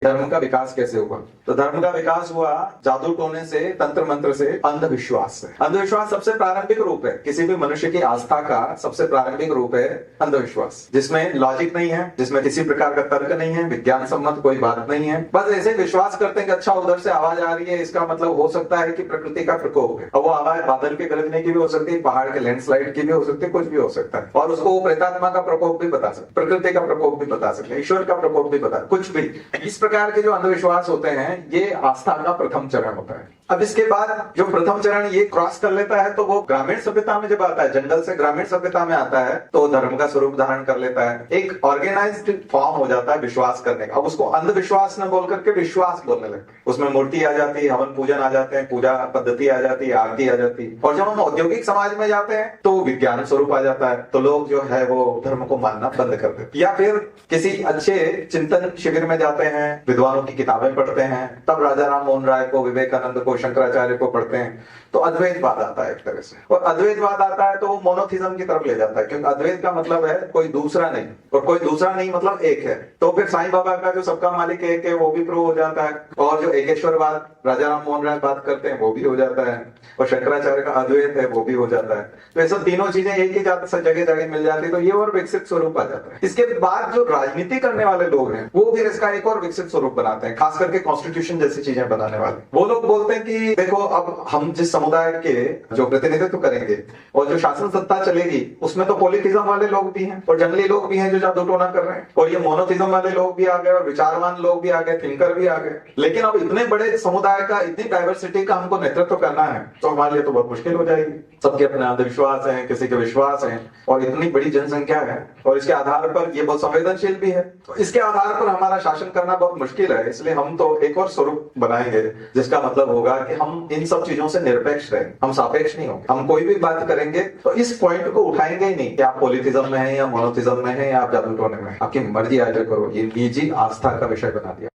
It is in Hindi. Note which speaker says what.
Speaker 1: धर्म का विकास कैसे हुआ? तो धर्म का विकास हुआ जादू टोने से, तंत्र मंत्र से, अंधविश्वास से। अंधविश्वास सबसे प्रारंभिक रूप है, किसी भी मनुष्य की आस्था का सबसे प्रारंभिक रूप है अंधविश्वास, जिसमें लॉजिक नहीं है, जिसमें किसी प्रकार का तर्क नहीं है, विज्ञान सम्मत कोई बात नहीं है। बस ऐसे विश्वास करते हैं कि अच्छा उधर से आवाज आ रही है, इसका मतलब हो सकता है कि प्रकृति का प्रकोप है। और वो आवाज बादल के गरजने की भी हो सकती है, पहाड़ के लैंडस्लाइड की भी हो सकती है, कुछ भी हो सकता है। और उसको वो प्रेतात्मा का प्रकोप भी बता सकते, प्रकृति का प्रकोप भी बता सकते, ईश्वर का प्रकोप भी बता, कुछ भी। इस प्रकार के जो अंधविश्वास होते हैं ये आस्था का प्रथम चरण होता है। अब इसके बाद जो प्रथम चरण ये क्रॉस कर लेता है तो वो ग्रामीण सभ्यता में जब आता है, जंगल से ग्रामीण सभ्यता में आता है तो धर्म का स्वरूप धारण कर लेता है, एक ऑर्गेनाइज्ड फॉर्म हो जाता है विश्वास करने का। अब उसको अंधविश्वास न बोल करके विश्वास बोलने लगते हैं। उसमें मूर्ति आ जाती है, हवन पूजन आ जाते हैं, पूजा पद्धति आ जाती है, आरती आ जाती है। और जब हम औद्योगिक समाज में जाते हैं तो विज्ञान स्वरूप आ जाता है, तो लोग जो है वो धर्म को मानना बंद कर देते हैं। या फिर किसी अच्छे चिंतन शिविर में जाते हैं, विद्वानों की किताबें पढ़ते हैं, तब राजा राम मोहन राय को, विवेकानंद को, शंकराचार्य को पढ़ते हैं, तो अद्वैतवाद आता है एक तरह से। और अद्वैतवाद आता है तो वो मोनोथिज्म की तरफ ले जाता है, क्योंकि अद्वैत का मतलब है कोई दूसरा नहीं, और कोई दूसरा नहीं मतलब एक है। तो फिर साईं बाबा का जो सबका मालिक एक है वो भी प्रूव हो जाता है, और जो एकेश्वरवाद राजा राम मोहन राय बात करते हैं वो भी हो जाता है, और शंकराचार्य का अद्वैत है वो भी हो जाता है। तो ये सब तीनों चीजें एक ही जगह जगह मिल जाती है, तो ये और विकसित स्वरूप आ जाता है। इसके बाद जो राजनीति करने वाले लोग हैं वो फिर इसका एक और विकसित स्वरूप बनाते हैं, खास करके कॉन्स्टिट्यूशन जैसी चीजें बनाने वाले। वो लोग बोलते हैं कि देखो अब हम जिस समुदाय के जो प्रतिनिधित्व करेंगे और जो शासन सत्ता चलेगी उसमें तो पॉलिटिज्म वाले लोग भी हैं, और जंगली लोग भी हैं जो जादू टोना कर रहे हैं, और ये मोनोथिज्म वाले लोग भी आ गए, और विचारवान लोग भी आ गए, थिंकर भी आ गए। लेकिन अब इतने बड़े समुदाय का, इतनी डाइवर्सिटी का हमको नेतृत्व करना है तो हमारे लिए तो बहुत मुश्किल हो जाएगी। सबके अपने अंधविश्वास है, किसी के विश्वास है, और इतनी बड़ी जनसंख्या है, और इसके आधार पर ये बहुत संवेदनशील भी है, तो इसके आधार पर हमारा शासन करना बहुत मुश्किल है। इसलिए हम तो एक और स्वरूप बनाएंगे जिसका मतलब होगा कि हम इन सब चीजों से निरपेक्ष रहें, हम सापेक्ष नहीं होंगे। हम कोई भी बात करेंगे तो इस पॉइंट को उठाएंगे ही नहीं कि आप पॉलिथिज्म में है या मोनोथिज्म में है या आप जादू टोने में, आपकी मर्जी आगे करो। ये निजी आस्था का विषय बना दिया।